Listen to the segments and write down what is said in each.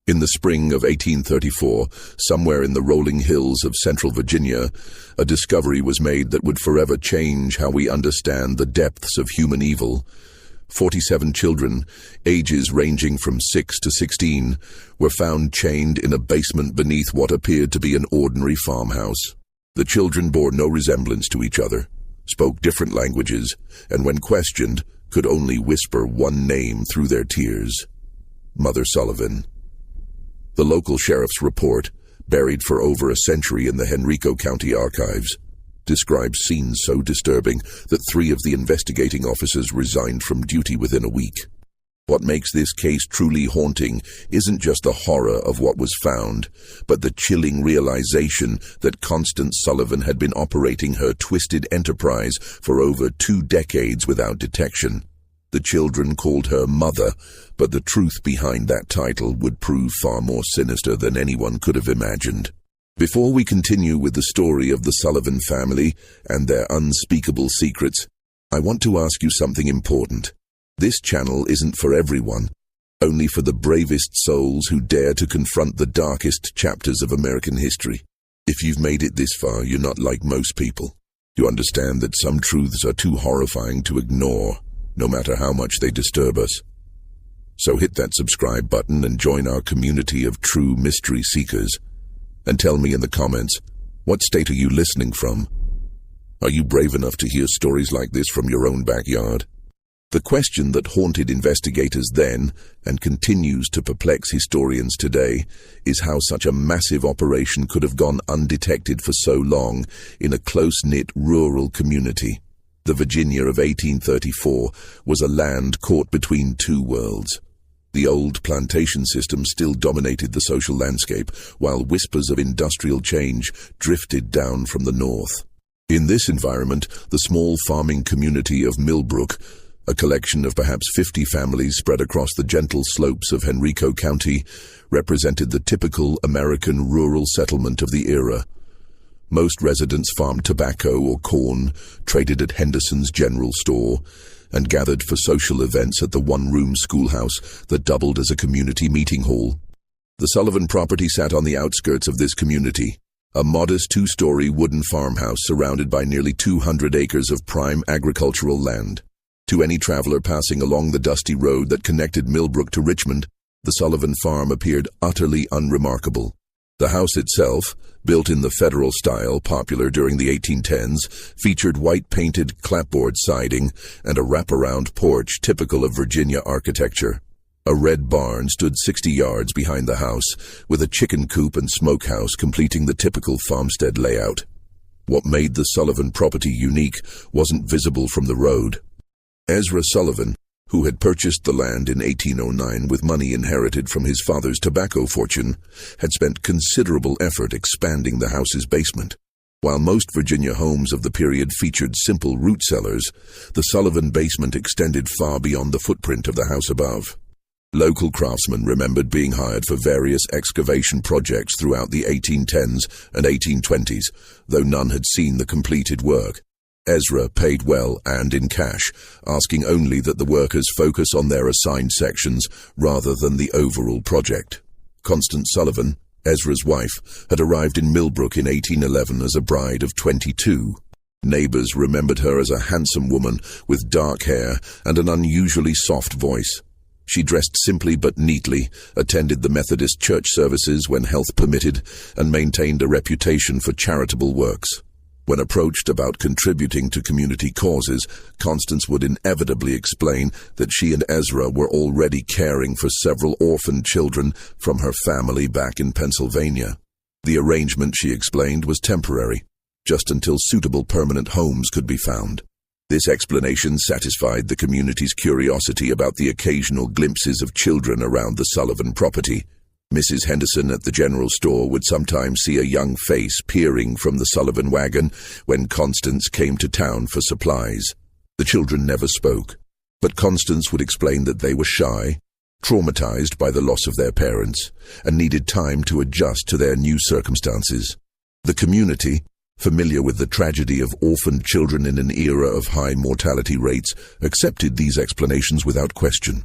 In the spring of 1834, somewhere in the rolling hills of central Virginia, a discovery was made that would forever change how we understand the depths of human evil. 47 children, ages ranging from 6 to 16, were found chained in a basement beneath what appeared to be an ordinary farmhouse. The children bore no resemblance to each other, spoke different languages, and when questioned, could only whisper one name through their tears: Mother Sullivan. The local sheriff's report, buried for over a century in the Henrico County archives, describes scenes so disturbing that 3 of the investigating officers resigned from duty within a week. What makes this case truly haunting isn't just the horror of what was found, but the chilling realization that Constance Sullivan had been operating her twisted enterprise for over 2 decades without detection. The children called her Mother, but the truth behind that title would prove far more sinister than anyone could have imagined. Before we continue with the story of the Sullivan family and their unspeakable secrets, I want to ask you something important. This channel isn't for everyone, only for the bravest souls who dare to confront the darkest chapters of American history. If you've made it this far, you're not like most people. You understand that some truths are too horrifying to ignore, no matter how much they disturb us. So hit that subscribe button and join our community of true mystery seekers. And tell me in the comments, what state are you listening from? Are you brave enough to hear stories like this from your own backyard? The question that haunted investigators then, and continues to perplex historians today, is how such a massive operation could have gone undetected for so long in a close-knit rural community. The Virginia of 1834 was a land caught between 2 worlds. The old plantation system still dominated the social landscape, while whispers of industrial change drifted down from the north. In this environment, the small farming community of Millbrook, a collection of perhaps 50 families spread across the gentle slopes of Henrico County, represented the typical American rural settlement of the era. Most residents farmed tobacco or corn, traded at Henderson's general store, and gathered for social events at the one-room schoolhouse that doubled as a community meeting hall. The Sullivan property sat on the outskirts of this community, a modest 2-story wooden farmhouse surrounded by nearly 200 acres of prime agricultural land. To any traveler passing along the dusty road that connected Millbrook to Richmond, the Sullivan farm appeared utterly unremarkable. The house itself, built in the Federal style popular during the 1810s, featured white-painted clapboard siding and a wraparound porch typical of Virginia architecture. A red barn stood 60 yards behind the house, with a chicken coop and smokehouse completing the typical farmstead layout. What made the Sullivan property unique wasn't visible from the road. Ezra Sullivan, who had purchased the land in 1809 with money inherited from his father's tobacco fortune, had spent considerable effort expanding the house's basement. While most Virginia homes of the period featured simple root cellars, the Sullivan basement extended far beyond the footprint of the house above. Local craftsmen remembered being hired for various excavation projects throughout the 1810s and 1820s, though none had seen the completed work. Ezra paid well and in cash, asking only that the workers focus on their assigned sections rather than the overall project. Constance Sullivan, Ezra's wife, had arrived in Millbrook in 1811 as a bride of 22. Neighbors remembered her as a handsome woman with dark hair and an unusually soft voice. She dressed simply but neatly, attended the Methodist church services when health permitted, and maintained a reputation for charitable works. When approached about contributing to community causes, Constance would inevitably explain that she and Ezra were already caring for several orphaned children from her family back in Pennsylvania. The arrangement, she explained, was temporary, just until suitable permanent homes could be found. This explanation satisfied the community's curiosity about the occasional glimpses of children around the Sullivan property. Mrs. Henderson at the general store would sometimes see a young face peering from the Sullivan wagon when Constance came to town for supplies. The children never spoke, but Constance would explain that they were shy, traumatized by the loss of their parents, and needed time to adjust to their new circumstances. The community, familiar with the tragedy of orphaned children in an era of high mortality rates, accepted these explanations without question.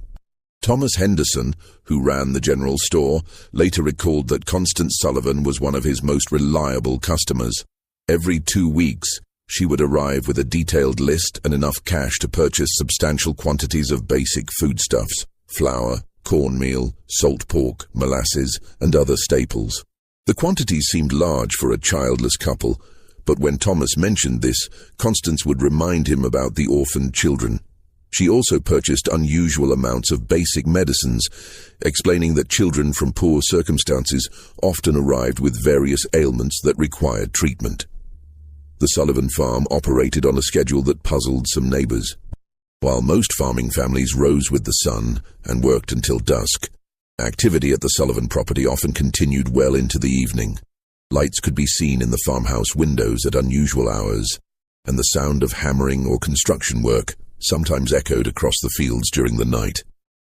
Thomas Henderson, who ran the general store, later recalled that Constance Sullivan was one of his most reliable customers. Every 2 weeks, she would arrive with a detailed list and enough cash to purchase substantial quantities of basic foodstuffs: flour, cornmeal, salt pork, molasses, and other staples. The quantities seemed large for a childless couple, but when Thomas mentioned this, Constance would remind him about the orphaned children. She also purchased unusual amounts of basic medicines, explaining that children from poor circumstances often arrived with various ailments that required treatment. The Sullivan farm operated on a schedule that puzzled some neighbors. While most farming families rose with the sun and worked until dusk, activity at the Sullivan property often continued well into the evening. Lights could be seen in the farmhouse windows at unusual hours, and the sound of hammering or construction work sometimes echoed across the fields during the night.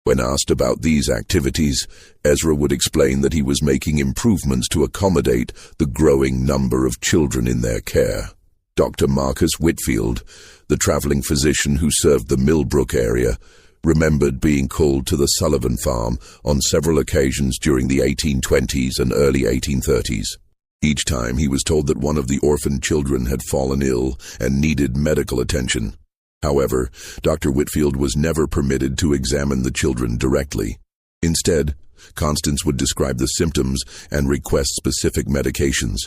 When asked about these activities, Ezra would explain that he was making improvements to accommodate the growing number of children in their care. Dr. Marcus Whitfield, the traveling physician who served the Millbrook area, remembered being called to the Sullivan farm on several occasions during the 1820s and early 1830s. Each time he was told that one of the orphaned children had fallen ill and needed medical attention. However, Dr. Whitfield was never permitted to examine the children directly. Instead, Constance would describe the symptoms and request specific medications.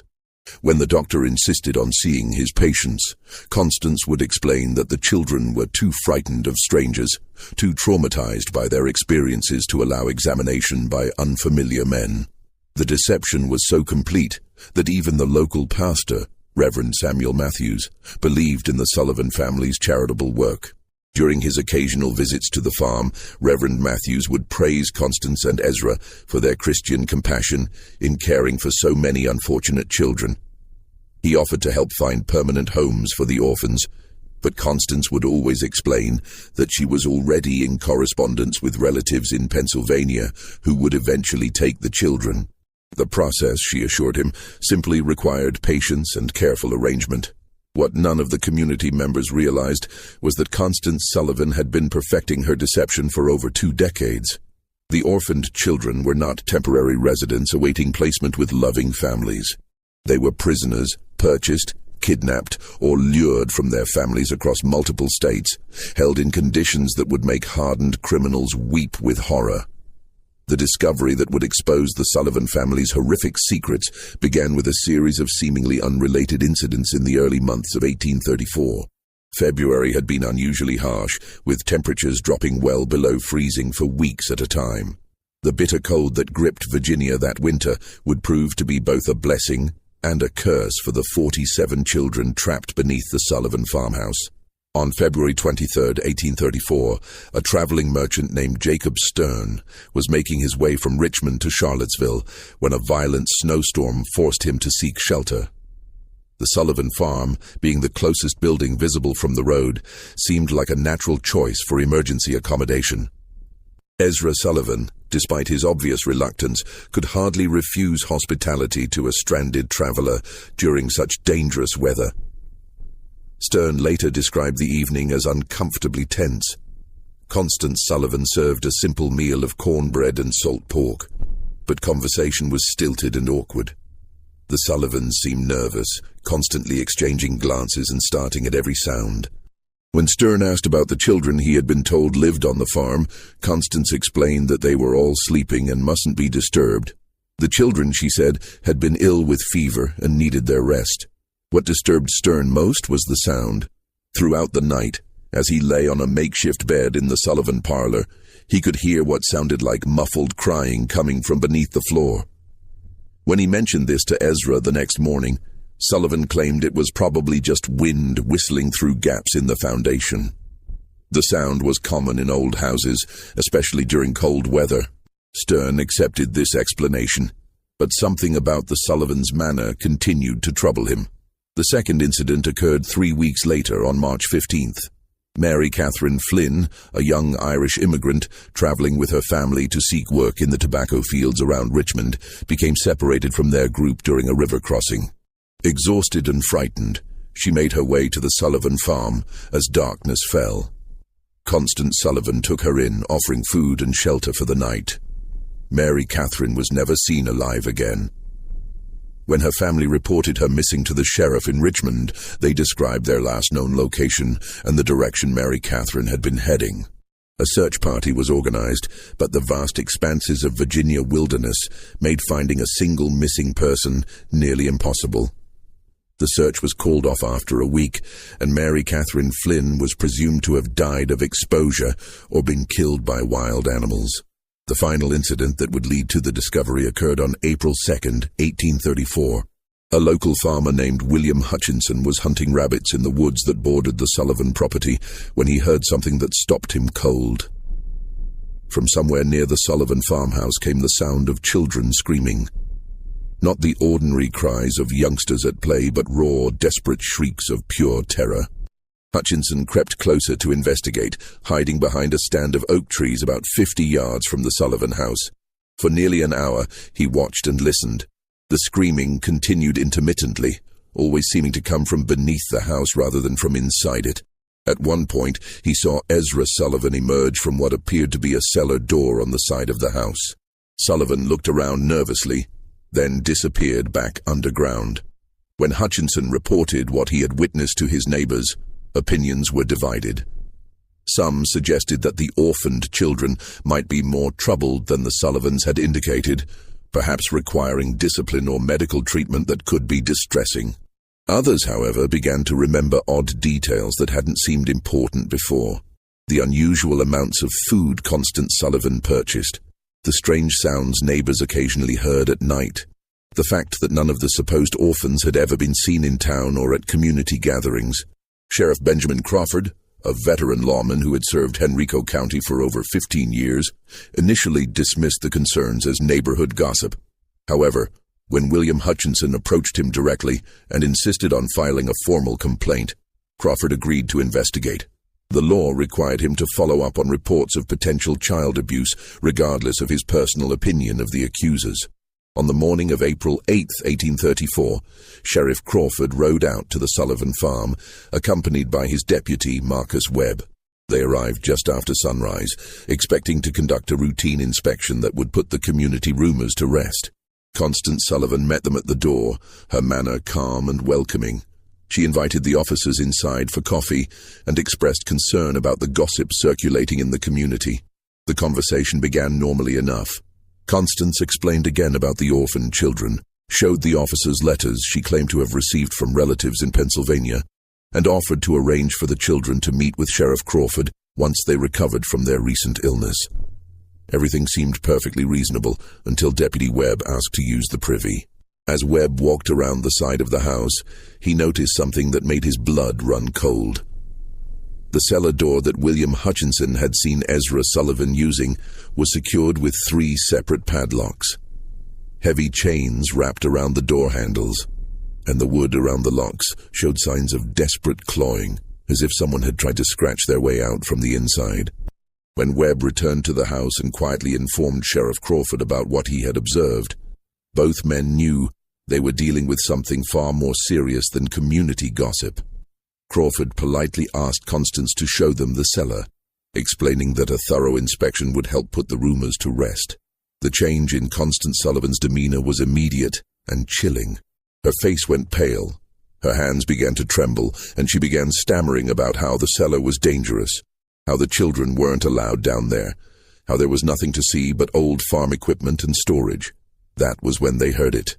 When the doctor insisted on seeing his patients, Constance would explain that the children were too frightened of strangers, too traumatized by their experiences to allow examination by unfamiliar men. The deception was so complete that even the local pastor, Reverend Samuel Matthews, believed in the Sullivan family's charitable work. During his occasional visits to the farm, Reverend Matthews would praise Constance and Ezra for their Christian compassion in caring for so many unfortunate children. He offered to help find permanent homes for the orphans, but Constance would always explain that she was already in correspondence with relatives in Pennsylvania who would eventually take the children. The process, she assured him, simply required patience and careful arrangement. What none of the community members realized was that Constance Sullivan had been perfecting her deception for over 2 decades. The orphaned children were not temporary residents awaiting placement with loving families. They were prisoners, purchased, kidnapped, or lured from their families across multiple states, held in conditions that would make hardened criminals weep with horror. The discovery that would expose the Sullivan family's horrific secrets began with a series of seemingly unrelated incidents in the early months of 1834. February had been unusually harsh, with temperatures dropping well below freezing for weeks at a time. The bitter cold that gripped Virginia that winter would prove to be both a blessing and a curse for the 47 children trapped beneath the Sullivan farmhouse. On February 23, 1834, a traveling merchant named Jacob Stern was making his way from Richmond to Charlottesville when a violent snowstorm forced him to seek shelter. The Sullivan farm, being the closest building visible from the road, seemed like a natural choice for emergency accommodation. Ezra Sullivan, despite his obvious reluctance, could hardly refuse hospitality to a stranded traveler during such dangerous weather. Stern later described the evening as uncomfortably tense. Constance Sullivan served a simple meal of cornbread and salt pork, but conversation was stilted and awkward. The Sullivans seemed nervous, constantly exchanging glances and starting at every sound. When Stern asked about the children he had been told lived on the farm, Constance explained that they were all sleeping and mustn't be disturbed. The children, she said, had been ill with fever and needed their rest. What disturbed Stern most was the sound. Throughout the night, as he lay on a makeshift bed in the Sullivan parlor, he could hear what sounded like muffled crying coming from beneath the floor. When he mentioned this to Ezra the next morning, Sullivan claimed it was probably just wind whistling through gaps in the foundation. The sound was common in old houses, especially during cold weather. Stern accepted this explanation, but something about the Sullivans' manner continued to trouble him. The second incident occurred 3 weeks later on March 15th. Mary Catherine Flynn, a young Irish immigrant traveling with her family to seek work in the tobacco fields around Richmond, became separated from their group during a river crossing. Exhausted and frightened, she made her way to the Sullivan farm as darkness fell. Constance Sullivan took her in, offering food and shelter for the night. Mary Catherine was never seen alive again. When her family reported her missing to the sheriff in Richmond, they described their last known location and the direction Mary Catherine had been heading. A search party was organized, but the vast expanses of Virginia wilderness made finding a single missing person nearly impossible. The search was called off after a week, and Mary Catherine Flynn was presumed to have died of exposure or been killed by wild animals. The final incident that would lead to the discovery occurred on April 2, 1834. A local farmer named William Hutchinson was hunting rabbits in the woods that bordered the Sullivan property when he heard something that stopped him cold. From somewhere near the Sullivan farmhouse came the sound of children screaming. Not the ordinary cries of youngsters at play, but raw, desperate shrieks of pure terror. Hutchinson crept closer to investigate, hiding behind a stand of oak trees about 50 yards from the Sullivan house. For nearly an hour, he watched and listened. The screaming continued intermittently, always seeming to come from beneath the house rather than from inside it. At one point, he saw Ezra Sullivan emerge from what appeared to be a cellar door on the side of the house. Sullivan looked around nervously, then disappeared back underground. When Hutchinson reported what he had witnessed to his neighbors, opinions were divided. Some suggested that the orphaned children might be more troubled than the Sullivans had indicated, perhaps requiring discipline or medical treatment that could be distressing. Others, however, began to remember odd details that hadn't seemed important before. The unusual amounts of food Constance Sullivan purchased, the strange sounds neighbors occasionally heard at night, the fact that none of the supposed orphans had ever been seen in town or at community gatherings. Sheriff Benjamin Crawford, a veteran lawman who had served Henrico County for over 15 years, initially dismissed the concerns as neighborhood gossip. However, when William Hutchinson approached him directly and insisted on filing a formal complaint, Crawford agreed to investigate. The law required him to follow up on reports of potential child abuse, regardless of his personal opinion of the accusers. On the morning of April 8, 1834, Sheriff Crawford rode out to the Sullivan farm, accompanied by his deputy, Marcus Webb. They arrived just after sunrise, expecting to conduct a routine inspection that would put the community rumors to rest. Constance Sullivan met them at the door, her manner calm and welcoming. She invited the officers inside for coffee and expressed concern about the gossip circulating in the community. The conversation began normally enough. Constance explained again about the orphaned children, showed the officers letters she claimed to have received from relatives in Pennsylvania, and offered to arrange for the children to meet with Sheriff Crawford once they recovered from their recent illness. Everything seemed perfectly reasonable until Deputy Webb asked to use the privy. As Webb walked around the side of the house, he noticed something that made his blood run cold. The cellar door that William Hutchinson had seen Ezra Sullivan using was secured with 3 separate padlocks. Heavy chains wrapped around the door handles, and the wood around the locks showed signs of desperate clawing, as if someone had tried to scratch their way out from the inside. When Webb returned to the house and quietly informed Sheriff Crawford about what he had observed, both men knew they were dealing with something far more serious than community gossip. Crawford politely asked Constance to show them the cellar, explaining that a thorough inspection would help put the rumors to rest. The change in Constance Sullivan's demeanor was immediate and chilling. Her face went pale, her hands began to tremble, and she began stammering about how the cellar was dangerous, how the children weren't allowed down there, how there was nothing to see but old farm equipment and storage. That was when they heard it.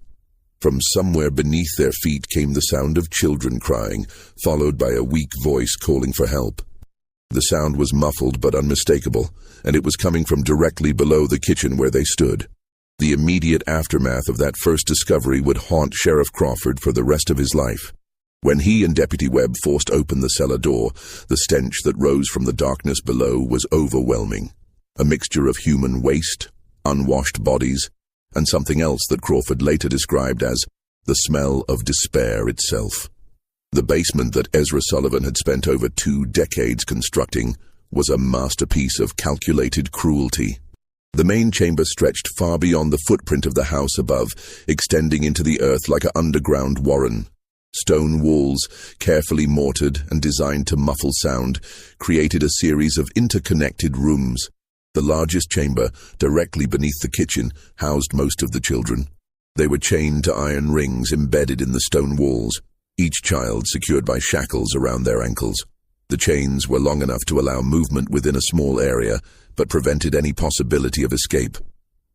From somewhere beneath their feet came the sound of children crying, followed by a weak voice calling for help. The sound was muffled but unmistakable, and it was coming from directly below the kitchen where they stood. The immediate aftermath of that first discovery would haunt Sheriff Crawford for the rest of his life. When he and Deputy Webb forced open the cellar door, the stench that rose from the darkness below was overwhelming. A mixture of human waste, unwashed bodies, and something else that Crawford later described as the smell of despair itself. The basement that Ezra Sullivan had spent over 2 decades constructing was a masterpiece of calculated cruelty. The main chamber stretched far beyond the footprint of the house above, extending into the earth like an underground warren. Stone walls, carefully mortared and designed to muffle sound, created a series of interconnected rooms. The largest chamber, directly beneath the kitchen, housed most of the children. They were chained to iron rings embedded in the stone walls, each child secured by shackles around their ankles. The chains were long enough to allow movement within a small area, but prevented any possibility of escape.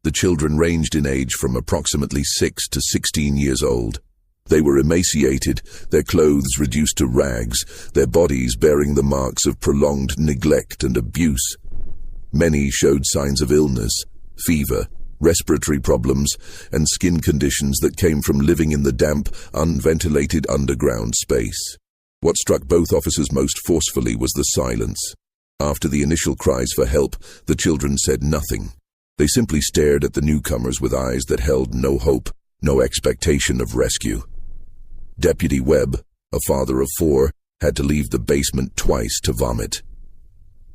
The children ranged in age from approximately 6 to 16 years old. They were emaciated, their clothes reduced to rags, their bodies bearing the marks of prolonged neglect and abuse. Many showed signs of illness, fever, respiratory problems, and skin conditions that came from living in the damp, unventilated underground space. What struck both officers most forcefully was the silence. After the initial cries for help, the children said nothing. They simply stared at the newcomers with eyes that held no hope, no expectation of rescue. Deputy Webb, a father of 4, had to leave the basement twice to vomit.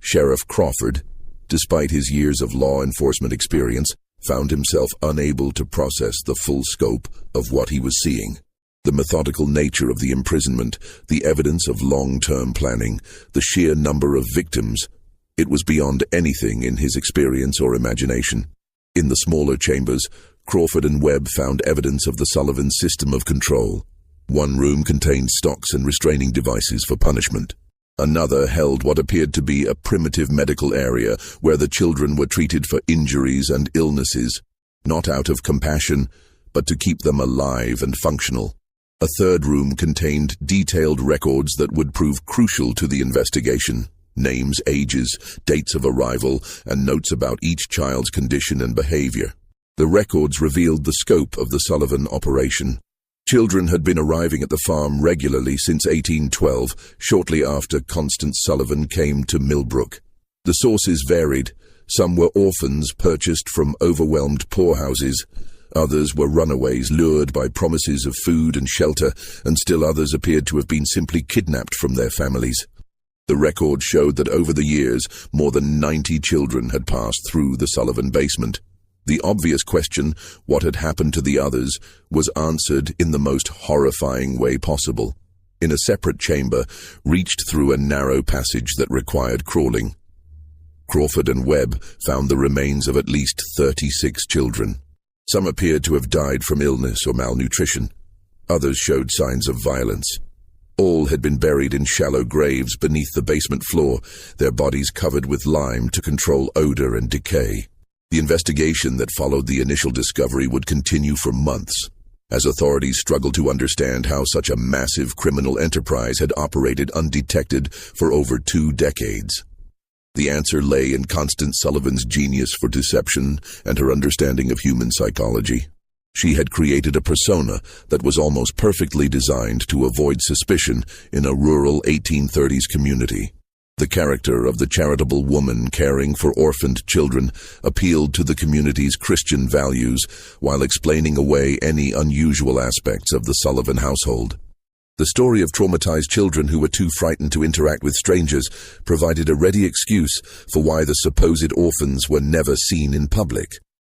Sheriff Crawford, despite his years of law enforcement experience, found himself unable to process the full scope of what he was seeing. The methodical nature of the imprisonment, the evidence of long-term planning, the sheer number of victims, it was beyond anything in his experience or imagination. In the smaller chambers, Crawford and Webb found evidence of the Sullivan system of control. One room contained stocks and restraining devices for punishment. Another held what appeared to be a primitive medical area where the children were treated for injuries and illnesses, not out of compassion, but to keep them alive and functional. A third room contained detailed records that would prove crucial to the investigation. Names, ages, dates of arrival, and notes about each child's condition and behavior. The records revealed the scope of the Sullivan operation. Children had been arriving at the farm regularly since 1812, shortly after Constance Sullivan came to Millbrook. The sources varied. Some were orphans purchased from overwhelmed poorhouses. Others were runaways lured by promises of food and shelter, and still others appeared to have been simply kidnapped from their families. The record showed that over the years, more than 90 children had passed through the Sullivan basement. The obvious question, what had happened to the others, was answered in the most horrifying way possible. In a separate chamber, reached through a narrow passage that required crawling. Crawford and Webb found the remains of at least 36 children. Some appeared to have died from illness or malnutrition. Others showed signs of violence. All had been buried in shallow graves beneath the basement floor, their bodies covered with lime to control odor and decay. The investigation that followed the initial discovery would continue for months, as authorities struggled to understand how such a massive criminal enterprise had operated undetected for over 2 decades. The answer lay in Constance Sullivan's genius for deception and her understanding of human psychology. She had created a persona that was almost perfectly designed to avoid suspicion in a rural 1830s community. The character of the charitable woman caring for orphaned children appealed to the community's Christian values while explaining away any unusual aspects of the Sullivan household. The story of traumatized children who were too frightened to interact with strangers provided a ready excuse for why the supposed orphans were never seen in public.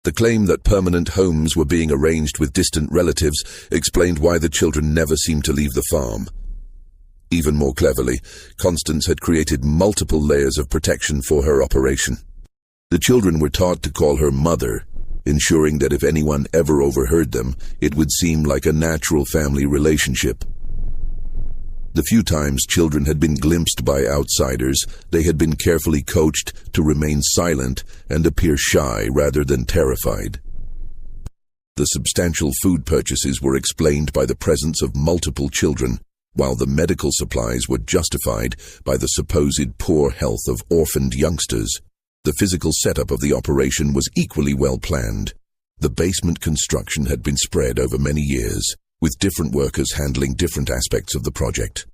The claim that permanent homes were being arranged with distant relatives explained why the children never seemed to leave the farm. Even more cleverly, Constance had created multiple layers of protection for her operation. The children were taught to call her mother, ensuring that if anyone ever overheard them, it would seem like a natural family relationship. The few times children had been glimpsed by outsiders, they had been carefully coached to remain silent and appear shy rather than terrified. The substantial food purchases were explained by the presence of multiple children, while the medical supplies were justified by the supposed poor health of orphaned youngsters. The physical setup of the operation was equally well planned. The basement construction had been spread over many years, with different workers handling different aspects of the project.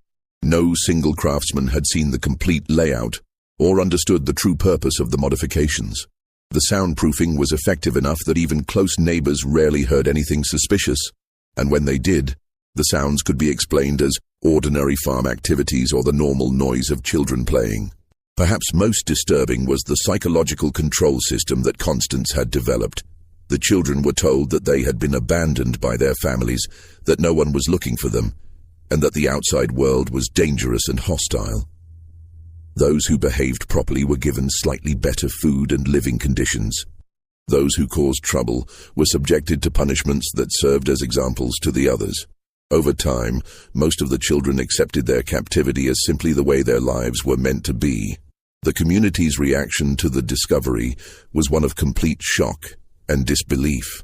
No single craftsman had seen the complete layout or understood the true purpose of the modifications. The soundproofing was effective enough that even close neighbors rarely heard anything suspicious, and when they did, the sounds could be explained as ordinary farm activities or the normal noise of children playing. Perhaps most disturbing was the psychological control system that Constance had developed. The children were told that they had been abandoned by their families, that no one was looking for them, and that the outside world was dangerous and hostile. Those who behaved properly were given slightly better food and living conditions. Those who caused trouble were subjected to punishments that served as examples to the others. Over time, most of the children accepted their captivity as simply the way their lives were meant to be. The community's reaction to the discovery was one of complete shock and disbelief.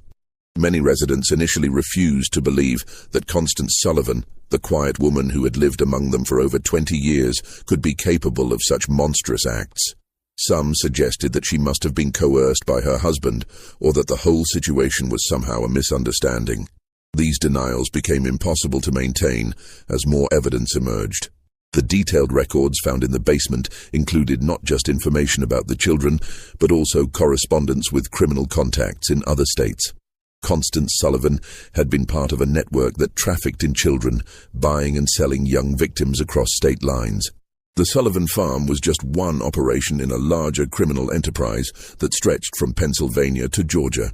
Many residents initially refused to believe that Constance Sullivan, the quiet woman who had lived among them for over 20 years, could be capable of such monstrous acts. Some suggested that she must have been coerced by her husband, or that the whole situation was somehow a misunderstanding. These denials became impossible to maintain as more evidence emerged. The detailed records found in the basement included not just information about the children, but also correspondence with criminal contacts in other states. Constance Sullivan had been part of a network that trafficked in children, buying and selling young victims across state lines. The Sullivan Farm was just one operation in a larger criminal enterprise that stretched from Pennsylvania to Georgia.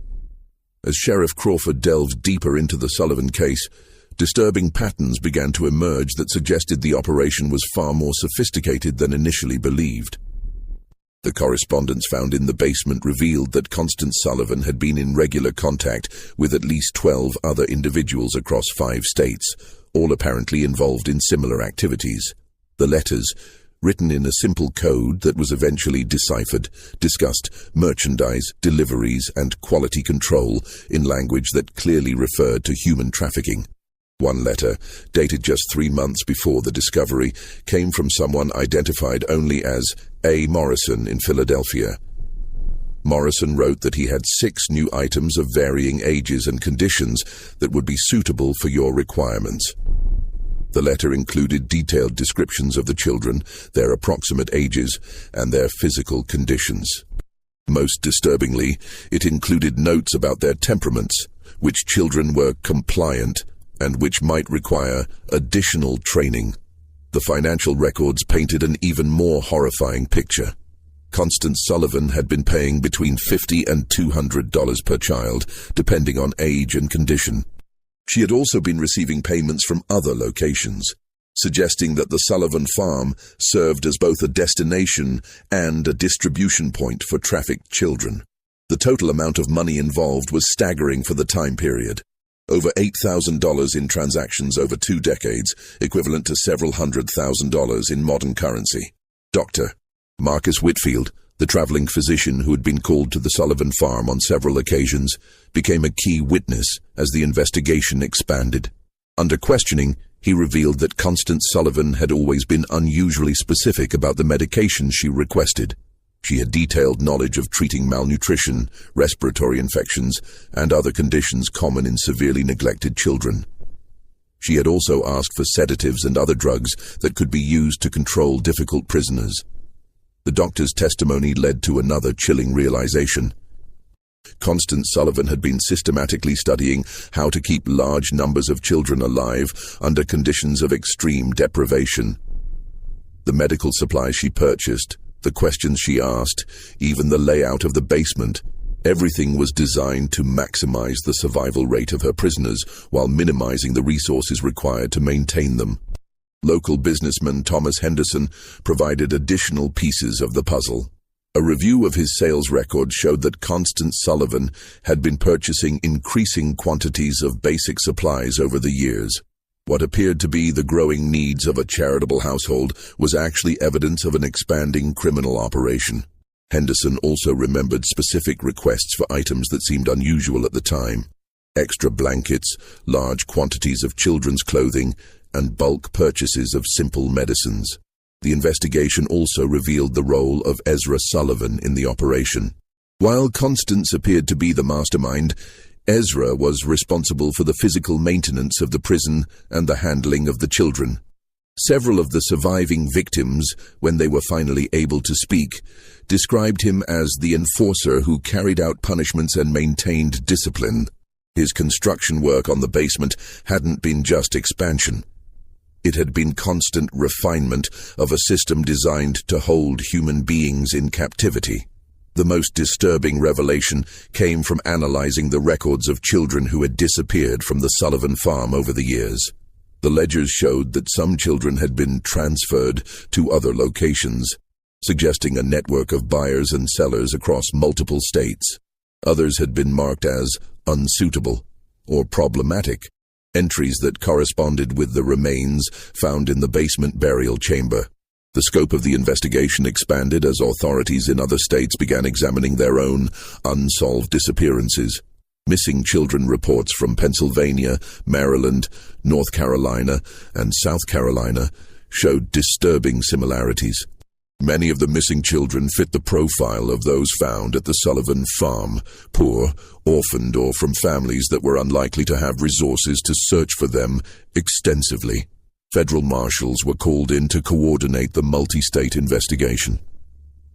As Sheriff Crawford delved deeper into the Sullivan case, disturbing patterns began to emerge that suggested the operation was far more sophisticated than initially believed. The correspondence found in the basement revealed that Constance Sullivan had been in regular contact with at least 12 other individuals across 5 states, all apparently involved in similar activities. The letters, written in a simple code that was eventually deciphered, discussed merchandise, deliveries, and quality control in language that clearly referred to human trafficking. One letter, dated just 3 months before the discovery, came from someone identified only as A. Morrison in Philadelphia. Morrison wrote that he had 6 new items of varying ages and conditions that would be suitable for your requirements. The letter included detailed descriptions of the children, their approximate ages, and their physical conditions. Most disturbingly, it included notes about their temperaments, which children were compliant and which might require additional training. The financial records painted an even more horrifying picture. Constance Sullivan had been paying between $50 and $200 per child, depending on age and condition. She had also been receiving payments from other locations, suggesting that the Sullivan Farm served as both a destination and a distribution point for trafficked children. The total amount of money involved was staggering for the time period. Over $8,000 in transactions over 2 decades, equivalent to several $100,000 in modern currency. Dr. Marcus Whitfield, the traveling physician who had been called to the Sullivan Farm on several occasions, became a key witness as the investigation expanded. Under questioning, he revealed that Constance Sullivan had always been unusually specific about the medications she requested. She had detailed knowledge of treating malnutrition, respiratory infections, and other conditions common in severely neglected children. She had also asked for sedatives and other drugs that could be used to control difficult prisoners. The doctor's testimony led to another chilling realization. Constance Sullivan had been systematically studying how to keep large numbers of children alive under conditions of extreme deprivation. The medical supplies she purchased, the questions she asked, even the layout of the basement, everything was designed to maximize the survival rate of her prisoners while minimizing the resources required to maintain them. Local businessman Thomas Henderson provided additional pieces of the puzzle. A review of his sales record showed that Constance Sullivan had been purchasing increasing quantities of basic supplies over the years. What appeared to be the growing needs of a charitable household was actually evidence of an expanding criminal operation. Henderson also remembered specific requests for items that seemed unusual at the time: extra blankets, large quantities of children's clothing, and bulk purchases of simple medicines. The investigation also revealed the role of Ezra Sullivan in the operation. While Constance appeared to be the mastermind, Ezra was responsible for the physical maintenance of the prison and the handling of the children. Several of the surviving victims, when they were finally able to speak, described him as the enforcer who carried out punishments and maintained discipline. His construction work on the basement hadn't been just expansion. It had been constant refinement of a system designed to hold human beings in captivity. The most disturbing revelation came from analyzing the records of children who had disappeared from the Sullivan Farm over the years. The ledgers showed that some children had been transferred to other locations, suggesting a network of buyers and sellers across multiple states. Others had been marked as unsuitable or problematic, entries that corresponded with the remains found in the basement burial chamber. The scope of the investigation expanded as authorities in other states began examining their own unsolved disappearances. Missing children reports from Pennsylvania, Maryland, North Carolina, and South Carolina showed disturbing similarities. Many of the missing children fit the profile of those found at the Sullivan farm, poor, orphaned, or from families that were unlikely to have resources to search for them extensively. Federal marshals were called in to coordinate the multi-state investigation.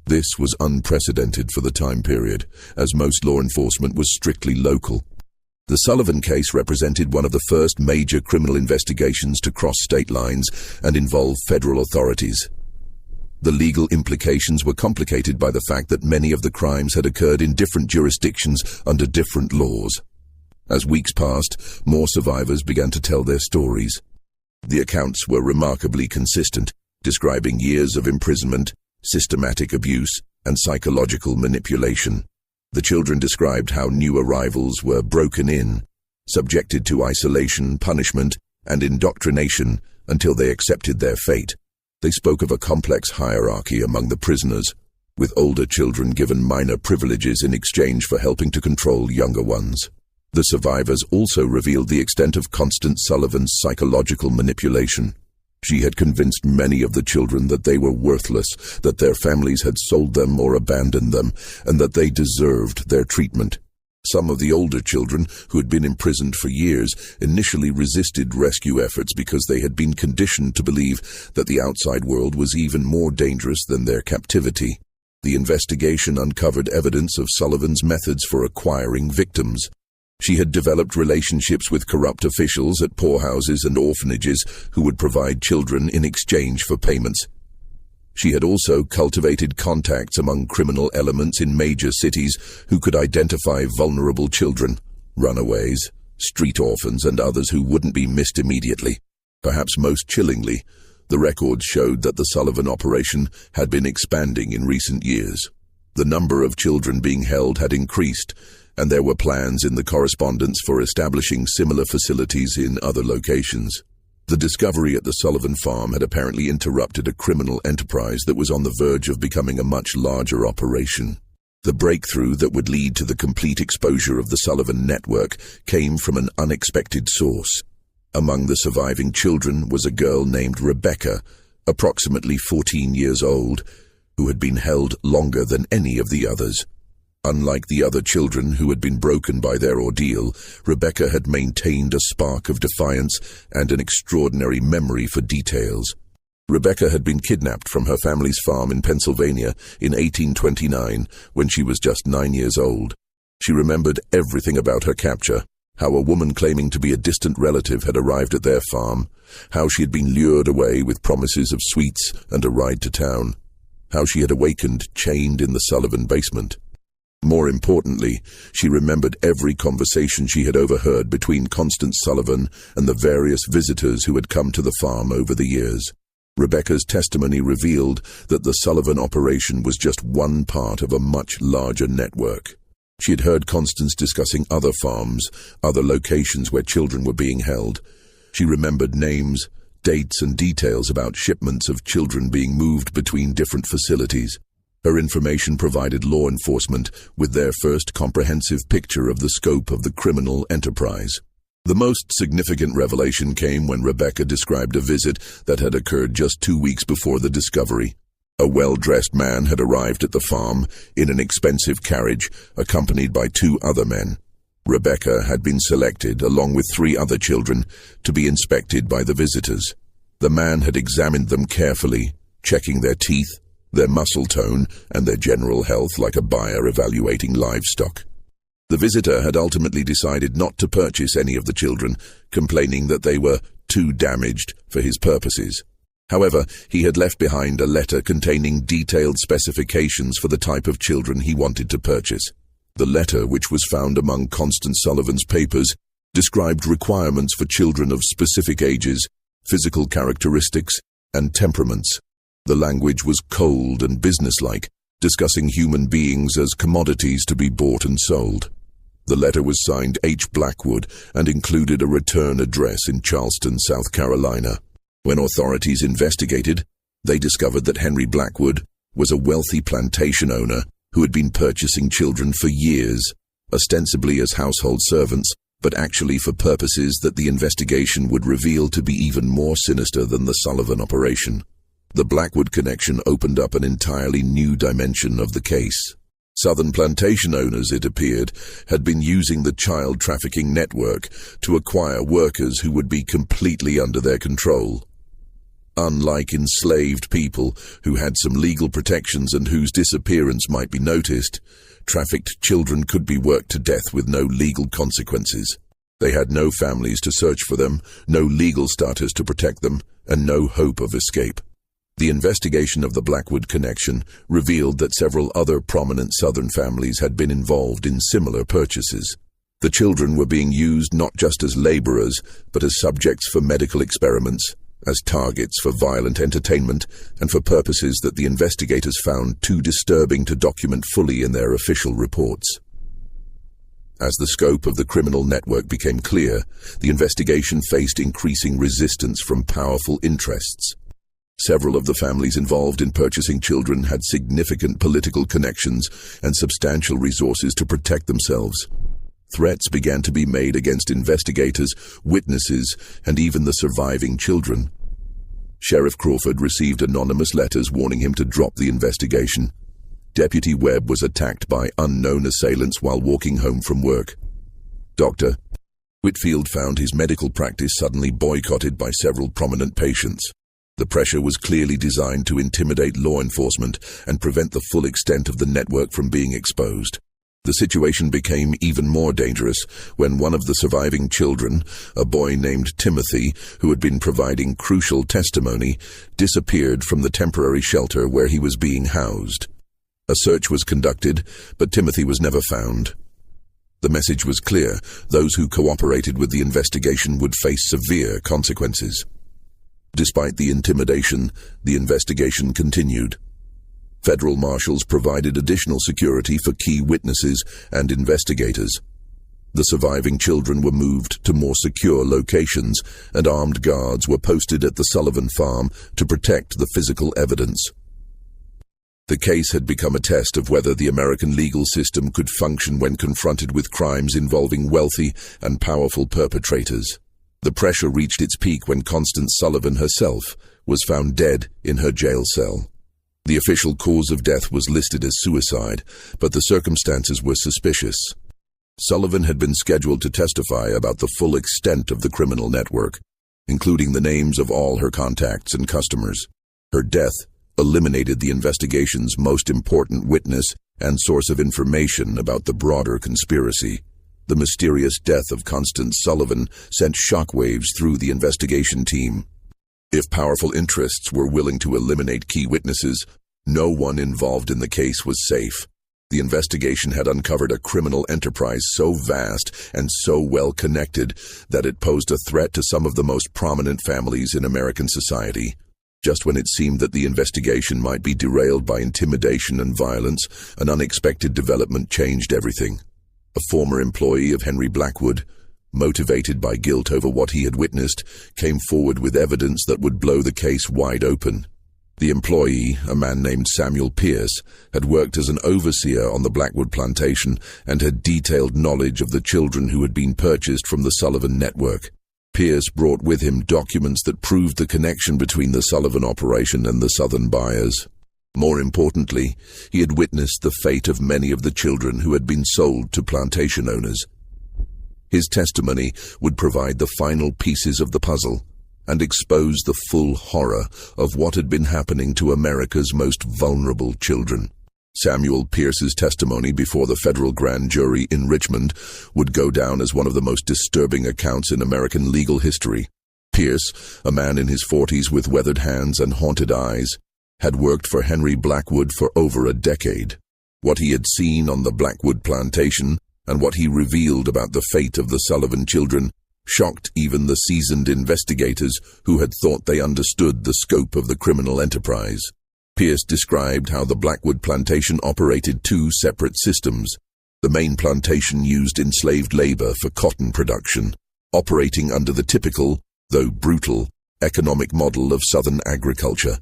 This was unprecedented for the time period, as most law enforcement was strictly local. The Sullivan case represented one of the first major criminal investigations to cross state lines and involve federal authorities. The legal implications were complicated by the fact that many of the crimes had occurred in different jurisdictions under different laws. As weeks passed, more survivors began to tell their stories. The accounts were remarkably consistent, describing years of imprisonment, systematic abuse, and psychological manipulation. The children described how new arrivals were broken in, subjected to isolation, punishment, and indoctrination until they accepted their fate. They spoke of a complex hierarchy among the prisoners, with older children given minor privileges in exchange for helping to control younger ones. The survivors also revealed the extent of Constance Sullivan's psychological manipulation. She had convinced many of the children that they were worthless, that their families had sold them or abandoned them, and that they deserved their treatment. Some of the older children, who had been imprisoned for years, initially resisted rescue efforts because they had been conditioned to believe that the outside world was even more dangerous than their captivity. The investigation uncovered evidence of Sullivan's methods for acquiring victims. She had developed relationships with corrupt officials at poorhouses and orphanages who would provide children in exchange for payments. She had also cultivated contacts among criminal elements in major cities who could identify vulnerable children, runaways, street orphans, and others who wouldn't be missed immediately. Perhaps most chillingly, the records showed that the Sullivan operation had been expanding in recent years. The number of children being held had increased, and there were plans in the correspondence for establishing similar facilities in other locations. The discovery at the Sullivan farm had apparently interrupted a criminal enterprise that was on the verge of becoming a much larger operation. The breakthrough that would lead to the complete exposure of the Sullivan network came from an unexpected source. Among the surviving children was a girl named Rebecca, approximately 14 years old, who had been held longer than any of the others. Unlike the other children who had been broken by their ordeal, Rebecca had maintained a spark of defiance and an extraordinary memory for details. Rebecca had been kidnapped from her family's farm in Pennsylvania in 1829 when she was just 9 years old. She remembered everything about her capture, how a woman claiming to be a distant relative had arrived at their farm, how she had been lured away with promises of sweets and a ride to town, how she had awakened chained in the Sullivan basement. More importantly, she remembered every conversation she had overheard between Constance Sullivan and the various visitors who had come to the farm over the years. Rebecca's testimony revealed that the Sullivan operation was just one part of a much larger network. She had heard Constance discussing other farms, other locations where children were being held. She remembered names, dates, and details about shipments of children being moved between different facilities. Her information provided law enforcement with their first comprehensive picture of the scope of the criminal enterprise. The most significant revelation came when Rebecca described a visit that had occurred just 2 weeks before the discovery. A well-dressed man had arrived at the farm in an expensive carriage, accompanied by 2 other men. Rebecca had been selected, along with 3 other children, to be inspected by the visitors. The man had examined them carefully, checking their teeth, their muscle tone, and their general health like a buyer evaluating livestock. The visitor had ultimately decided not to purchase any of the children, complaining that they were too damaged for his purposes. However, he had left behind a letter containing detailed specifications for the type of children he wanted to purchase. The letter, which was found among Constance Sullivan's papers, described requirements for children of specific ages physical characteristics, and temperaments. The language was cold and businesslike, discussing human beings as commodities to be bought and sold. The letter was signed H. Blackwood and included a return address in Charleston, South Carolina. When authorities investigated, they discovered that Henry Blackwood was a wealthy plantation owner who had been purchasing children for years, ostensibly as household servants, but actually for purposes that the investigation would reveal to be even more sinister than the Sullivan operation. The Blackwood connection opened up an entirely new dimension of the case. Southern plantation owners, it appeared, had been using the child trafficking network to acquire workers who would be completely under their control. Unlike enslaved people who had some legal protections and whose disappearance might be noticed, trafficked children could be worked to death with no legal consequences. They had no families to search for them, no legal status to protect them, and no hope of escape. The investigation of the Blackwood connection revealed that several other prominent Southern families had been involved in similar purchases. The children were being used not just as laborers, but as subjects for medical experiments, as targets for violent entertainment, and for purposes that the investigators found too disturbing to document fully in their official reports. As the scope of the criminal network became clear, the investigation faced increasing resistance from powerful interests. Several of the families involved in purchasing children had significant political connections and substantial resources to protect themselves. Threats began to be made against investigators, witnesses, and even the surviving children. Sheriff Crawford received anonymous letters warning him to drop the investigation. Deputy Webb was attacked by unknown assailants while walking home from work. Dr. Whitfield found his medical practice suddenly boycotted by several prominent patients. The pressure was clearly designed to intimidate law enforcement and prevent the full extent of the network from being exposed. The situation became even more dangerous when one of the surviving children, a boy named Timothy, who had been providing crucial testimony, disappeared from the temporary shelter where he was being housed. A search was conducted, but Timothy was never found. The message was clear: those who cooperated with the investigation would face severe consequences. Despite the intimidation, the investigation continued. Federal marshals provided additional security for key witnesses and investigators. The surviving children were moved to more secure locations, and armed guards were posted at the Sullivan farm to protect the physical evidence. The case had become a test of whether the American legal system could function when confronted with crimes involving wealthy and powerful perpetrators. The pressure reached its peak when Constance Sullivan herself was found dead in her jail cell. The official cause of death was listed as suicide, but the circumstances were suspicious. Sullivan had been scheduled to testify about the full extent of the criminal network, including the names of all her contacts and customers. Her death eliminated the investigation's most important witness and source of information about the broader conspiracy. The mysterious death of Constance Sullivan sent shockwaves through the investigation team. If powerful interests were willing to eliminate key witnesses, no one involved in the case was safe. The investigation had uncovered a criminal enterprise so vast and so well connected that it posed a threat to some of the most prominent families in American society. Just when it seemed that the investigation might be derailed by intimidation and violence, an unexpected development changed everything. A former employee of Henry Blackwood, motivated by guilt over what he had witnessed, came forward with evidence that would blow the case wide open. The employee, a man named Samuel Pierce, had worked as an overseer on the Blackwood plantation and had detailed knowledge of the children who had been purchased from the Sullivan network. Pierce brought with him documents that proved the connection between the Sullivan operation and the Southern buyers. More importantly, he had witnessed the fate of many of the children who had been sold to plantation owners. His testimony would provide the final pieces of the puzzle and expose the full horror of what had been happening to America's most vulnerable children. Samuel Pierce's testimony before the federal grand jury in Richmond would go down as one of the most disturbing accounts in American legal history. Pierce, a man in his 40s with weathered hands and haunted eyes, had worked for Henry Blackwood for over a decade. What he had seen on the Blackwood plantation and what he revealed about the fate of the Sullivan children shocked even the seasoned investigators who had thought they understood the scope of the criminal enterprise. Pierce described how the Blackwood plantation operated two separate systems. The main plantation used enslaved labor for cotton production, operating under the typical, though brutal, economic model of Southern agriculture.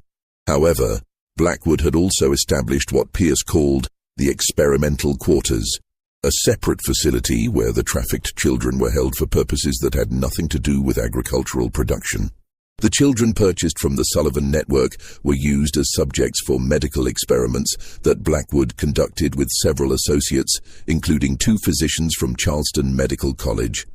However, Blackwood had also established what Pierce called the experimental quarters, a separate facility where the trafficked children were held for purposes that had nothing to do with agricultural production. The children purchased from the Sullivan network were used as subjects for medical experiments that Blackwood conducted with several associates, including 2 physicians from Charleston Medical College.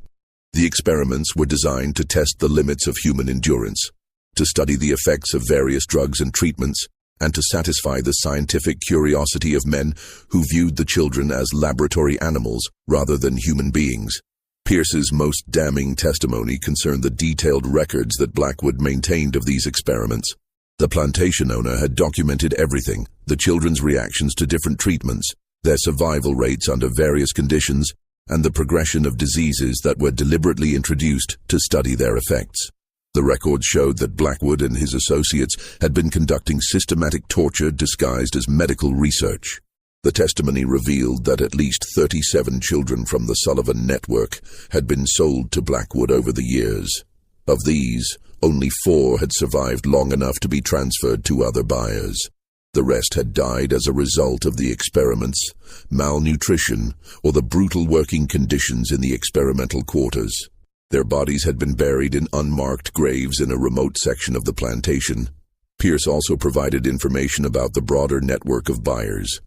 The experiments were designed to test the limits of human endurance, to study the effects of various drugs and treatments, and to satisfy the scientific curiosity of men who viewed the children as laboratory animals rather than human beings. Pierce's most damning testimony concerned the detailed records that Blackwood maintained of these experiments. The plantation owner had documented everything: the children's reactions to different treatments, their survival rates under various conditions, and the progression of diseases that were deliberately introduced to study their effects. The records showed that Blackwood and his associates had been conducting systematic torture disguised as medical research. The testimony revealed that at least 37 children from the Sullivan network had been sold to Blackwood over the years. Of these, only 4 had survived long enough to be transferred to other buyers. The rest had died as a result of the experiments, malnutrition, or the brutal working conditions in the experimental quarters. Their bodies had been buried in unmarked graves in a remote section of the plantation. Pierce also provided information about the broader network of buyers.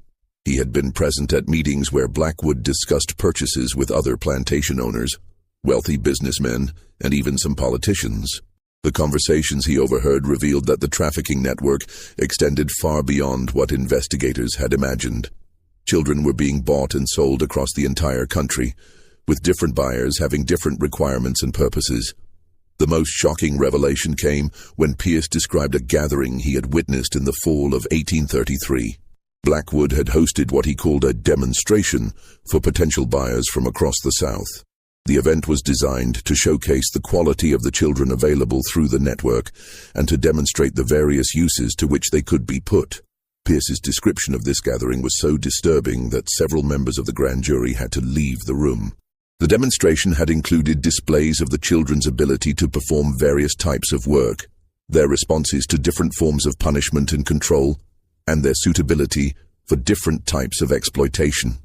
He had been present at meetings where Blackwood discussed purchases with other plantation owners, wealthy businessmen, and even some politicians. The conversations he overheard revealed that the trafficking network extended far beyond what investigators had imagined. Children were being bought and sold across the entire country, with different buyers having different requirements and purposes. The most shocking revelation came when Pierce described a gathering he had witnessed in the fall of 1833. Blackwood had hosted what he called a demonstration for potential buyers from across the South. The event was designed to showcase the quality of the children available through the network and to demonstrate the various uses to which they could be put. Pierce's description of this gathering was so disturbing that several members of the grand jury had to leave the room. The demonstration had included displays of the children's ability to perform various types of work, their responses to different forms of punishment and control, and their suitability for different types of exploitation.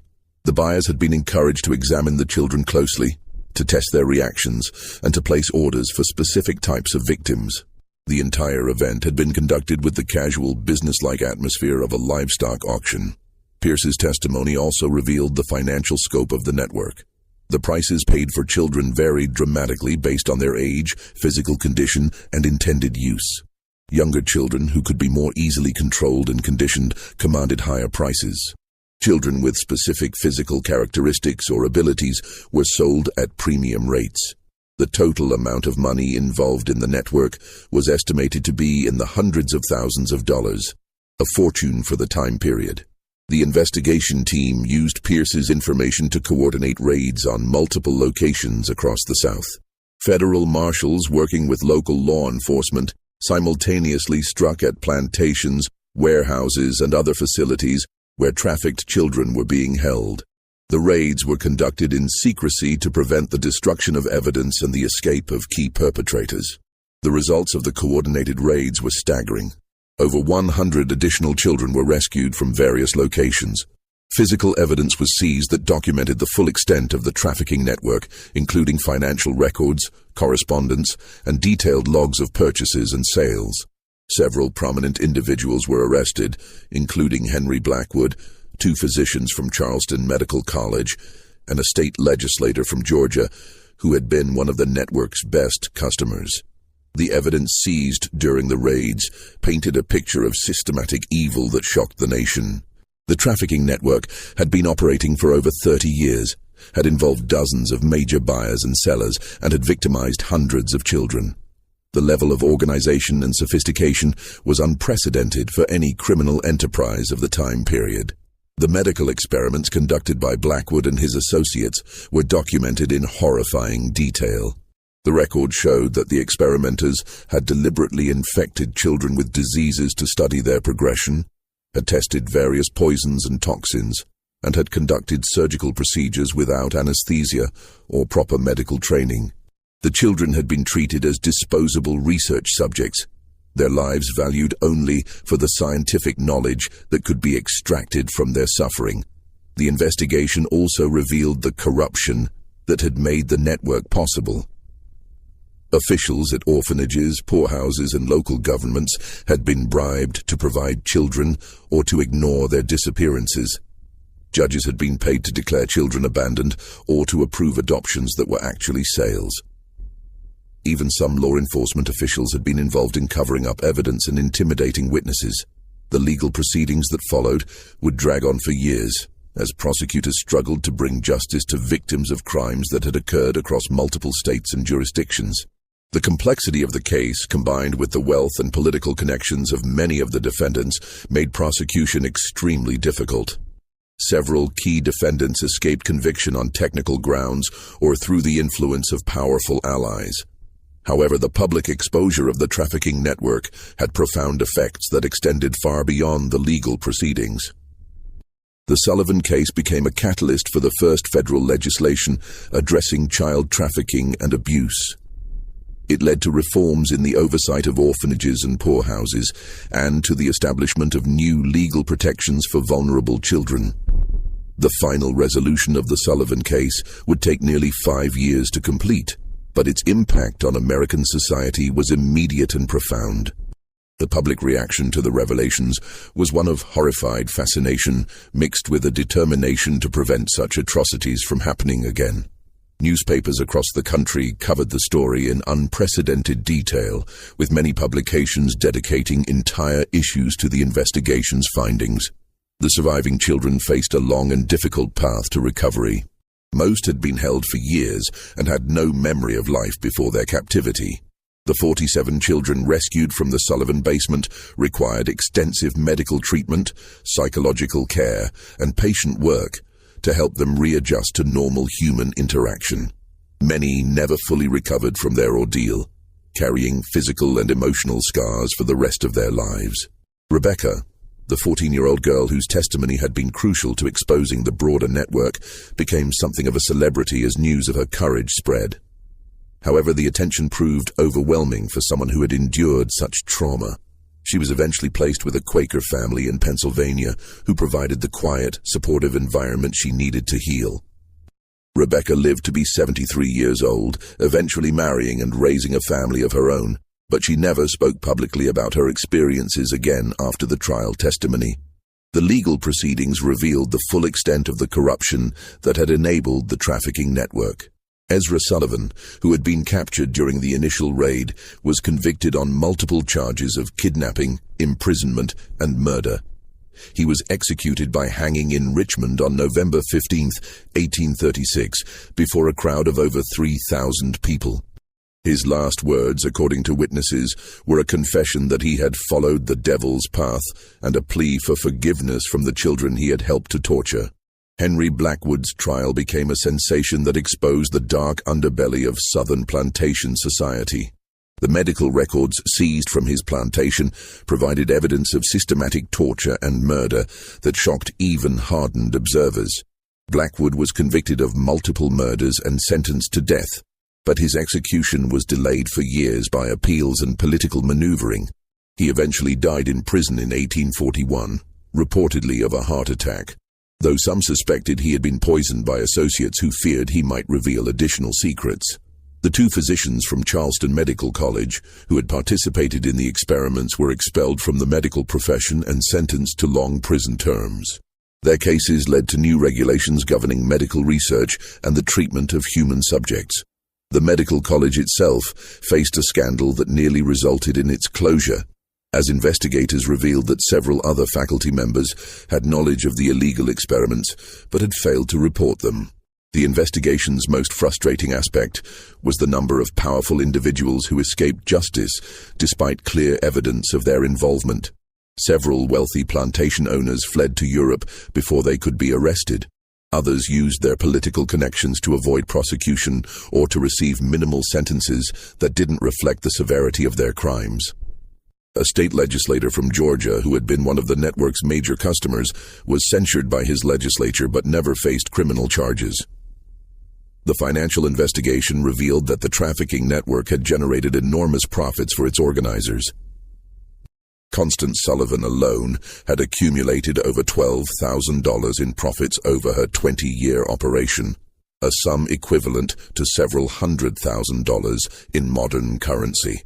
The buyers had been encouraged to examine the children closely, to test their reactions, and to place orders for specific types of victims. The entire event had been conducted with the casual, business-like atmosphere of a livestock auction. Pierce's testimony also revealed the financial scope of the network. The prices paid for children varied dramatically based on their age, physical condition, and intended use. Younger children, who could be more easily controlled and conditioned, commanded higher prices. Children with specific physical characteristics or abilities were sold at premium rates. The total amount of money involved in the network was estimated to be in the hundreds of thousands of dollars, a fortune for the time period. The investigation team used Pierce's information to coordinate raids on multiple locations across the South. Federal marshals working with local law enforcement simultaneously struck at plantations, warehouses, and other facilities where trafficked children were being held. The raids were conducted in secrecy to prevent the destruction of evidence and the escape of key perpetrators. The results of the coordinated raids were staggering. Over 100 additional children were rescued from various locations. Physical evidence was seized that documented the full extent of the trafficking network, including financial records, correspondence, and detailed logs of purchases and sales. Several prominent individuals were arrested, including Henry Blackwood, 2 physicians from Charleston Medical College, and a state legislator from Georgia who had been one of the network's best customers. The evidence seized during the raids painted a picture of systematic evil that shocked the nation. The trafficking network had been operating for over 30 years, had involved dozens of major buyers and sellers, and had victimized hundreds of children. The level of organization and sophistication was unprecedented for any criminal enterprise of the time period. The medical experiments conducted by Blackwood and his associates were documented in horrifying detail. The record showed that the experimenters had deliberately infected children with diseases to study their progression, had tested various poisons and toxins, and had conducted surgical procedures without anesthesia or proper medical training. The children had been treated as disposable research subjects, their lives valued only for the scientific knowledge that could be extracted from their suffering. The investigation also revealed the corruption that had made the network possible. Officials at orphanages, poorhouses, and local governments had been bribed to provide children or to ignore their disappearances. Judges had been paid to declare children abandoned or to approve adoptions that were actually sales. Even some law enforcement officials had been involved in covering up evidence and intimidating witnesses. The legal proceedings that followed would drag on for years, as prosecutors struggled to bring justice to victims of crimes that had occurred across multiple states and jurisdictions. The complexity of the case, combined with the wealth and political connections of many of the defendants, made prosecution extremely difficult. Several key defendants escaped conviction on technical grounds or through the influence of powerful allies. However, the public exposure of the trafficking network had profound effects that extended far beyond the legal proceedings. The Sullivan case became a catalyst for the first federal legislation addressing child trafficking and abuse. It led to reforms in the oversight of orphanages and poorhouses, and to the establishment of new legal protections for vulnerable children. The final resolution of the Sullivan case would take nearly 5 years to complete, but its impact on American society was immediate and profound. The public reaction to the revelations was one of horrified fascination, mixed with a determination to prevent such atrocities from happening again. Newspapers across the country covered the story in unprecedented detail, with many publications dedicating entire issues to the investigation's findings. The surviving children faced a long and difficult path to recovery. Most had been held for years and had no memory of life before their captivity. The 47 children rescued from the Sullivan basement required extensive medical treatment, psychological care, and patient work to help them readjust to normal human interaction. Many never fully recovered from their ordeal, carrying physical and emotional scars for the rest of their lives. Rebecca, the 14-year-old girl whose testimony had been crucial to exposing the broader network, became something of a celebrity as news of her courage spread. However, the attention proved overwhelming for someone who had endured such trauma. She was eventually placed with a Quaker family in Pennsylvania who provided the quiet, supportive environment she needed to heal. Rebecca lived to be 73 years old, eventually marrying and raising a family of her own, but she never spoke publicly about her experiences again after the trial testimony. The legal proceedings revealed the full extent of the corruption that had enabled the trafficking network. Ezra Sullivan, who had been captured during the initial raid, was convicted on multiple charges of kidnapping, imprisonment, and murder. He was executed by hanging in Richmond on November 15, 1836, before a crowd of over 3,000 people. His last words, according to witnesses, were a confession that he had followed the devil's path and a plea for forgiveness from the children he had helped to torture. Henry Blackwood's trial became a sensation that exposed the dark underbelly of Southern plantation society. The medical records seized from his plantation provided evidence of systematic torture and murder that shocked even hardened observers. Blackwood was convicted of multiple murders and sentenced to death, but his execution was delayed for years by appeals and political maneuvering. He eventually died in prison in 1841, reportedly of a heart attack, though some suspected he had been poisoned by associates who feared he might reveal additional secrets. The 2 physicians from Charleston Medical College who had participated in the experiments were expelled from the medical profession and sentenced to long prison terms. Their cases led to new regulations governing medical research and the treatment of human subjects. The medical college itself faced a scandal that nearly resulted in its closure, as investigators revealed that several other faculty members had knowledge of the illegal experiments but had failed to report them. The investigation's most frustrating aspect was the number of powerful individuals who escaped justice despite clear evidence of their involvement. Several wealthy plantation owners fled to Europe before they could be arrested. Others used their political connections to avoid prosecution or to receive minimal sentences that didn't reflect the severity of their crimes. A state legislator from Georgia, who had been one of the network's major customers, was censured by his legislature but never faced criminal charges. The financial investigation revealed that the trafficking network had generated enormous profits for its organizers. Constance Sullivan alone had accumulated over $12,000 in profits over her 20-year operation, a sum equivalent to several $100,000 in modern currency.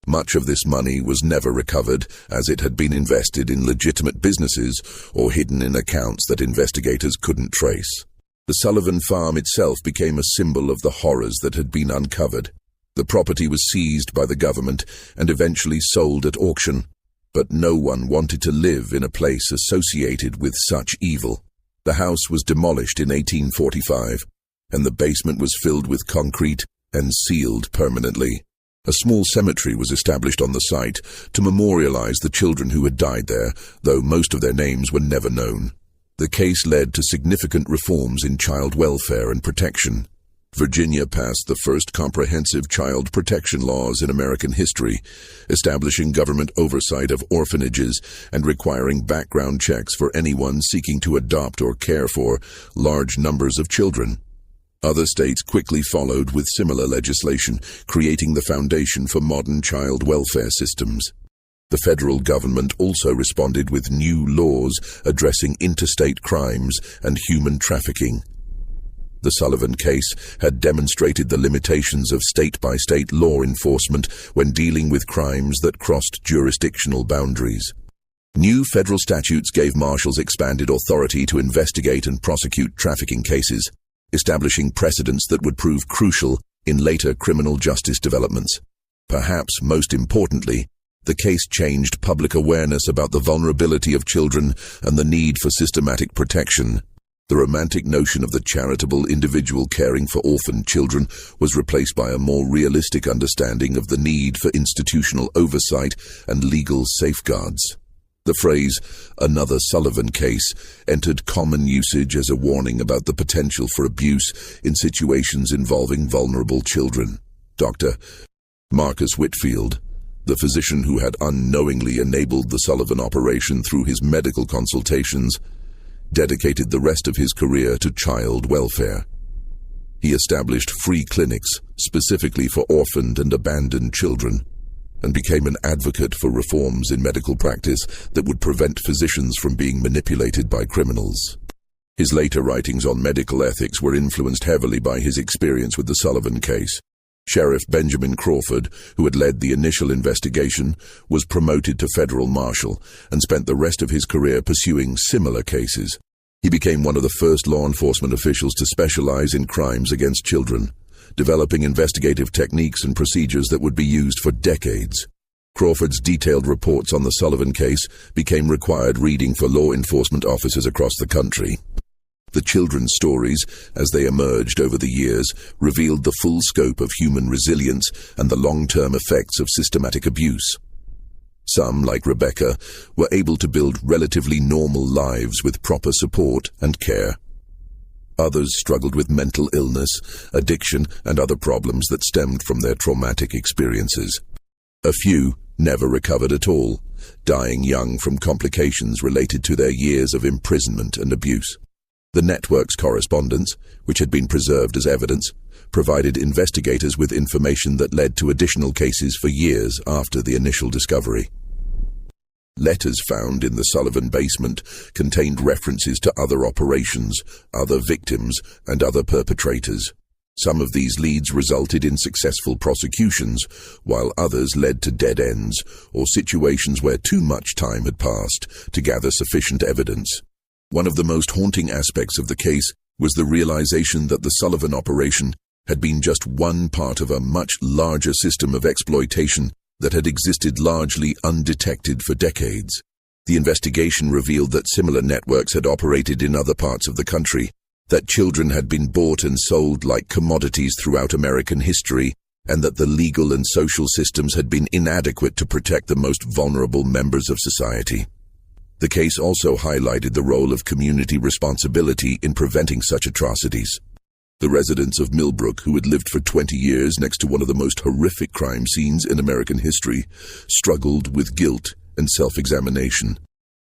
Much of this money was never recovered, as it had been invested in legitimate businesses or hidden in accounts that investigators couldn't trace. The Sullivan farm itself became a symbol of the horrors that had been uncovered. The property was seized by the government and eventually sold at auction, but no one wanted to live in a place associated with such evil. The house was demolished in 1845, and the basement was filled with concrete and sealed permanently. A small cemetery was established on the site to memorialize the children who had died there, though most of their names were never known. The case led to significant reforms in child welfare and protection. Virginia passed the first comprehensive child protection laws in American history, establishing government oversight of orphanages and requiring background checks for anyone seeking to adopt or care for large numbers of children. Other states quickly followed with similar legislation, creating the foundation for modern child welfare systems. The federal government also responded with new laws addressing interstate crimes and human trafficking. The Sullivan case had demonstrated the limitations of state-by-state law enforcement when dealing with crimes that crossed jurisdictional boundaries. New federal statutes gave marshals expanded authority to investigate and prosecute trafficking cases, establishing precedents that would prove crucial in later criminal justice developments. Perhaps most importantly, the case changed public awareness about the vulnerability of children and the need for systematic protection. The romantic notion of the charitable individual caring for orphaned children was replaced by a more realistic understanding of the need for institutional oversight and legal safeguards. The phrase, "another Sullivan case," entered common usage as a warning about the potential for abuse in situations involving vulnerable children. Dr. Marcus Whitfield, the physician who had unknowingly enabled the Sullivan operation through his medical consultations, dedicated the rest of his career to child welfare. He established free clinics specifically for orphaned and abandoned children, and became an advocate for reforms in medical practice that would prevent physicians from being manipulated by criminals. His later writings on medical ethics were influenced heavily by his experience with the Sullivan case. Sheriff Benjamin Crawford, who had led the initial investigation, was promoted to federal marshal and spent the rest of his career pursuing similar cases. He became one of the first law enforcement officials to specialize in crimes against children, developing investigative techniques and procedures that would be used for decades. Crawford's detailed reports on the Sullivan case became required reading for law enforcement officers across the country. The children's stories, as they emerged over the years, revealed the full scope of human resilience and the long-term effects of systematic abuse. Some, like Rebecca, were able to build relatively normal lives with proper support and care. Others struggled with mental illness, addiction, and other problems that stemmed from their traumatic experiences. A few never recovered at all, dying young from complications related to their years of imprisonment and abuse. The network's correspondence, which had been preserved as evidence, provided investigators with information that led to additional cases for years after the initial discovery. Letters found in the Sullivan basement contained references to other operations, other victims, and other perpetrators. Some of these leads resulted in successful prosecutions, while others led to dead ends or situations where too much time had passed to gather sufficient evidence. One of the most haunting aspects of the case was the realization that the Sullivan operation had been just one part of a much larger system of exploitation that had existed largely undetected for decades. The investigation revealed that similar networks had operated in other parts of the country, that children had been bought and sold like commodities throughout American history, and that the legal and social systems had been inadequate to protect the most vulnerable members of society. The case also highlighted the role of community responsibility in preventing such atrocities. The residents of Millbrook, who had lived for 20 years next to one of the most horrific crime scenes in American history, struggled with guilt and self-examination.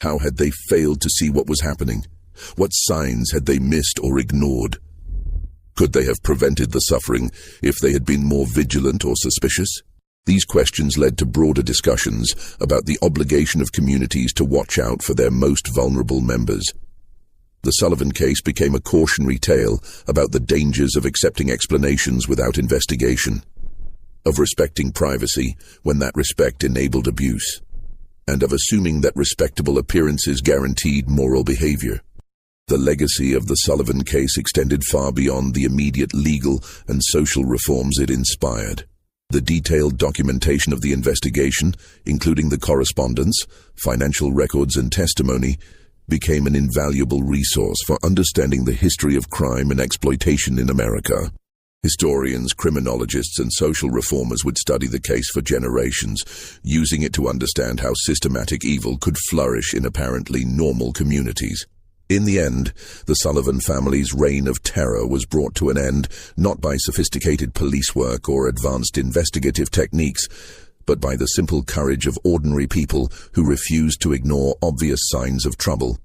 How had they failed to see what was happening? What signs had they missed or ignored? Could they have prevented the suffering if they had been more vigilant or suspicious? These questions led to broader discussions about the obligation of communities to watch out for their most vulnerable members. The Sullivan case became a cautionary tale about the dangers of accepting explanations without investigation, of respecting privacy when that respect enabled abuse, and of assuming that respectable appearances guaranteed moral behavior. The legacy of the Sullivan case extended far beyond the immediate legal and social reforms it inspired. The detailed documentation of the investigation, including the correspondence, financial records, and testimony, became an invaluable resource for understanding the history of crime and exploitation in America. Historians, criminologists, and social reformers would study the case for generations, using it to understand how systematic evil could flourish in apparently normal communities. In the end, the Sullivan family's reign of terror was brought to an end not by sophisticated police work or advanced investigative techniques, but by the simple courage of ordinary people who refused to ignore obvious signs of trouble.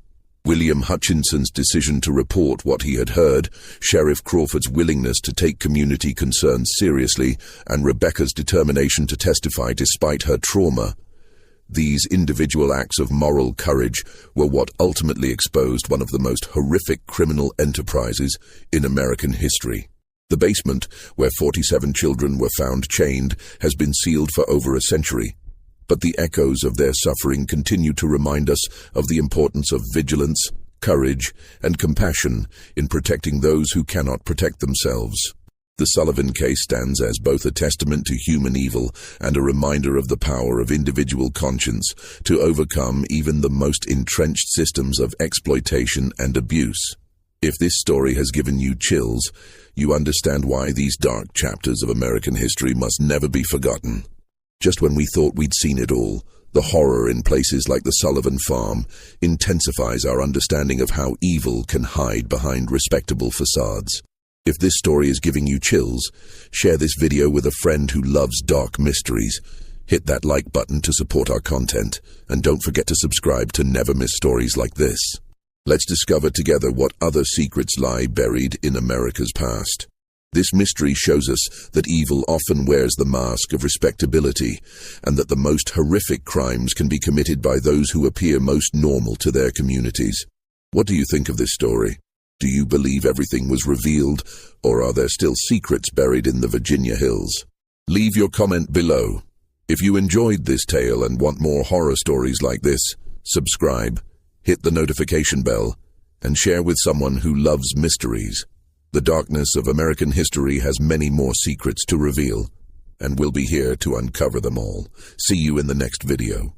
William Hutchinson's decision to report what he had heard, Sheriff Crawford's willingness to take community concerns seriously, and Rebecca's determination to testify despite her trauma. These individual acts of moral courage were what ultimately exposed one of the most horrific criminal enterprises in American history. The basement, where 47 children were found chained, has been sealed for over a century, but the echoes of their suffering continue to remind us of the importance of vigilance, courage, and compassion in protecting those who cannot protect themselves. The Sullivan case stands as both a testament to human evil and a reminder of the power of individual conscience to overcome even the most entrenched systems of exploitation and abuse. If this story has given you chills, you understand why these dark chapters of American history must never be forgotten. Just when we thought we'd seen it all, the horror in places like the Sullivan farm intensifies our understanding of how evil can hide behind respectable facades. If this story is giving you chills, share this video with a friend who loves dark mysteries. Hit that like button to support our content, and don't forget to subscribe to never miss stories like this. Let's discover together what other secrets lie buried in America's past. This mystery shows us that evil often wears the mask of respectability, and that the most horrific crimes can be committed by those who appear most normal to their communities. What do you think of this story? Do you believe everything was revealed, or are there still secrets buried in the Virginia hills? Leave your comment below. If you enjoyed this tale and want more horror stories like this, subscribe, hit the notification bell, and share with someone who loves mysteries. The darkness of American history has many more secrets to reveal, and we'll be here to uncover them all. See you in the next video.